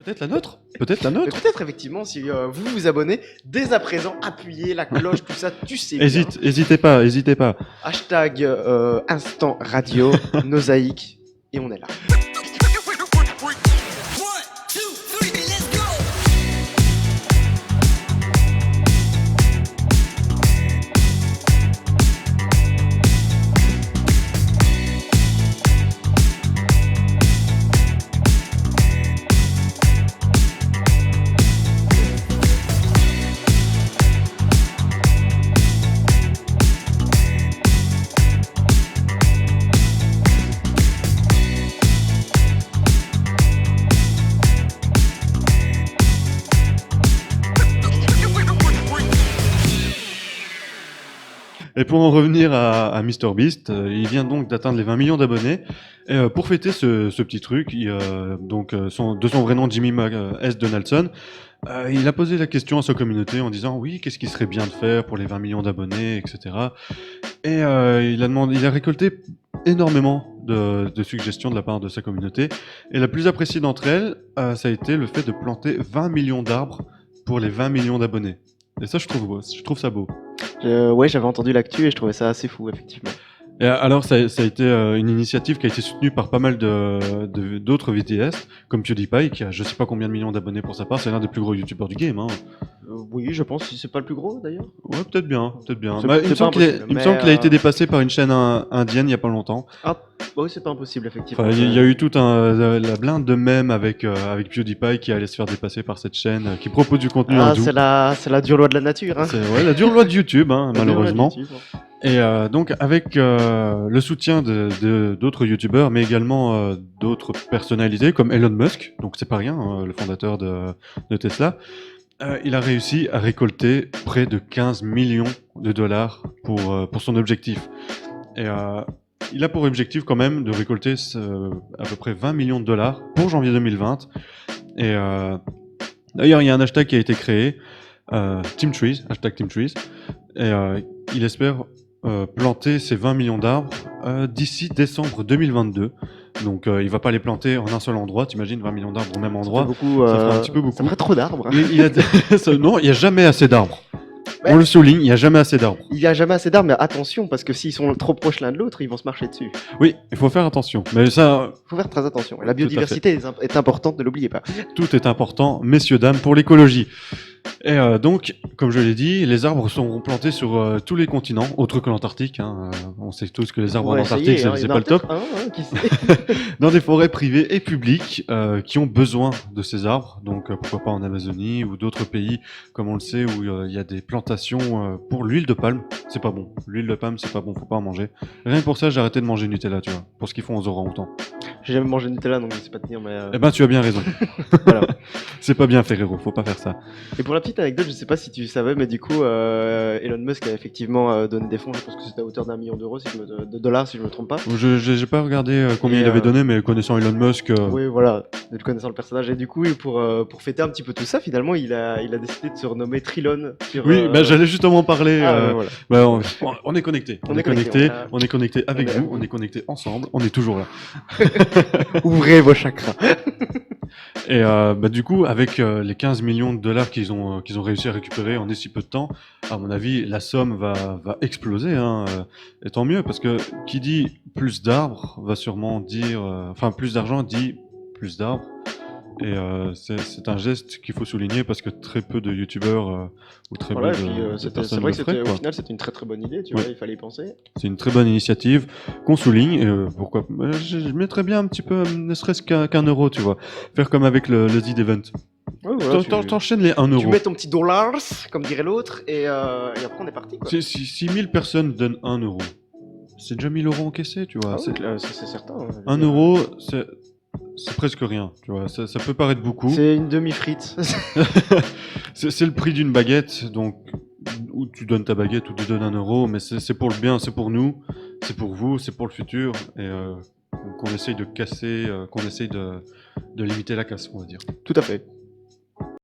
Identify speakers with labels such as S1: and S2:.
S1: Peut-être la nôtre. Peut-être la
S2: Mais
S1: nôtre.
S2: peut-être effectivement, si vous vous abonnez, dès à présent, appuyez la cloche, tout ça, tu sais bien.
S1: Hésitez pas, hésitez pas.
S2: Hashtag Instant Radio, Nosaïque, et on est là.
S1: Et pour en revenir à MrBeast, il vient donc d'atteindre les 20 millions d'abonnés. Et pour fêter ce petit truc, de son vrai nom Jimmy S. Donaldson, il a posé la question à sa communauté en disant oui, qu'est-ce qui serait bien de faire pour les 20 millions d'abonnés, etc. Et il a récolté énormément de suggestions de la part de sa communauté. Et la plus appréciée d'entre elles, ça a été le fait de planter 20 millions d'arbres pour les 20 millions d'abonnés. Et ça, je trouve ça beau.
S2: Ouais, j'avais entendu l'actu et je trouvais ça assez fou, effectivement.
S1: Et alors, ça a été une initiative qui a été soutenue par pas mal d'autres VTS, comme PewDiePie, qui a je sais pas combien de millions d'abonnés pour sa part. C'est l'un des plus gros youtubeurs du game. Hein.
S2: Oui, je pense, si c'est pas le plus gros d'ailleurs.
S1: Ouais, peut-être bien.
S2: C'est
S1: Il me
S2: pas
S1: semble
S2: impossible,
S1: qu'il
S2: mais,
S1: a été dépassé par une chaîne indienne il y a pas longtemps.
S2: Ah, oui, c'est pas impossible, effectivement.
S1: Enfin, il y a eu toute la blinde de mèmes avec PewDiePie qui allait se faire dépasser par cette chaîne qui propose du contenu hindou.
S2: C'est la dure loi de la nature. Hein.
S1: C'est la dure loi de YouTube, hein,
S2: La dure loi de
S1: malheureusement.
S2: YouTube, hein.
S1: Et donc avec le soutien d'autres youtubeurs, mais également d'autres personnalités comme Elon Musk, donc c'est pas rien, le fondateur de Tesla, il a réussi à récolter près de 15 millions de dollars pour son objectif. Et il a pour objectif quand même de récolter à peu près 20 millions de dollars pour janvier 2020. Et d'ailleurs, il y a un hashtag qui a été créé, #TeamTrees, et il espère planter ces 20 millions d'arbres d'ici décembre 2022. Donc il va pas les planter en un seul endroit, t'imagines 20 millions d'arbres au même endroit.
S2: Ça fait beaucoup,
S1: ça ferait un petit peu beaucoup.
S2: Ça ferait trop d'arbres. Hein.
S1: Non, il n'y a jamais assez d'arbres.
S2: Ouais.
S1: On le souligne, il n'y a jamais assez d'arbres.
S2: Il y a jamais assez d'arbres, mais attention, parce que s'ils sont trop proches l'un de l'autre, ils vont se marcher dessus.
S1: Oui, il faut faire attention. Mais ça,
S2: Il faut faire très attention. Et la biodiversité est importante, ne l'oubliez pas.
S1: tout est important, messieurs, dames, pour l'écologie. Et donc, comme je l'ai dit, les arbres seront plantés sur tous les continents, autres que l'Antarctique. Hein. On sait tous que les arbres en Antarctique, c'est pas le top.
S2: Qui sait.
S1: Dans des forêts privées et publiques qui ont besoin de ces arbres. Donc, pourquoi pas en Amazonie ou d'autres pays, comme on le sait, où il y a des plantations pour l'huile de palme. C'est pas bon. L'huile de palme, c'est pas bon, faut pas en manger. Rien que pour ça, j'ai arrêté de manger Nutella, tu vois, pour ce qu'ils font aux orang-outans.
S2: J'ai jamais mangé de Nutella, donc je sais pas tenir, mais...
S1: Eh ben, tu as bien raison.
S2: Voilà.
S1: C'est pas bien, Ferrero, faut pas faire ça.
S2: Et pour la petite anecdote, je sais pas si tu savais, mais du coup, Elon Musk a effectivement donné des fonds, je pense que c'était à hauteur d'1 million d'euros, de dollars, si je me trompe pas.
S1: J'ai pas regardé combien
S2: Et,
S1: il avait donné, mais connaissant Elon Musk...
S2: Oui, voilà, connaissant le personnage. Et du coup, pour fêter un petit peu tout ça, finalement, il a décidé de se renommer Trilon.
S1: Oui, j'allais justement parler...
S2: Voilà.
S1: On est connectés.
S2: On est connectés,
S1: On est connectés avec vous, on est connectés ensemble, on est toujours là.
S2: Ouvrez vos chakras.
S1: Et du coup, avec les 15 millions de dollars qu'ils ont réussi à récupérer en si peu de temps, à mon avis, la somme va exploser. Hein, et tant mieux, parce que qui dit plus d'arbres va sûrement dire... Enfin, plus d'argent dit plus d'arbres. Et c'est un geste qu'il faut souligner parce que très peu de youtubeurs ou très
S2: Voilà,
S1: peu
S2: et puis,
S1: de
S2: c'est
S1: personnes
S2: vrai
S1: le
S2: que
S1: feraient,
S2: au
S1: quoi.
S2: final, c'était une très très bonne idée, tu
S1: Ouais.
S2: vois, il fallait y penser.
S1: C'est une très bonne initiative qu'on souligne. Et, pourquoi je mettrais bien un petit peu, ne serait-ce qu'un euro, tu vois. Faire comme avec le Z Event.
S2: Ouais, voilà,
S1: T'enchaînes les 1
S2: tu
S1: euro.
S2: mets ton petit dollar, comme dirait l'autre, et après on est parti, quoi.
S1: Si 1000 personnes donnent 1 euro, c'est déjà 1000 euros encaissés, tu vois.
S2: Ah oui, c'est certain. Hein,
S1: 1 euro, c'est presque rien, tu vois. Ça peut paraître beaucoup.
S2: C'est une demi-frite.
S1: C'est le prix d'une baguette, donc où tu donnes ta baguette ou tu donnes 1 euro, mais c'est pour le bien, c'est pour nous, c'est pour vous, c'est pour le futur, et qu'on essaye de casser, qu'on essaye de limiter la casse, on va dire.
S2: Tout à fait.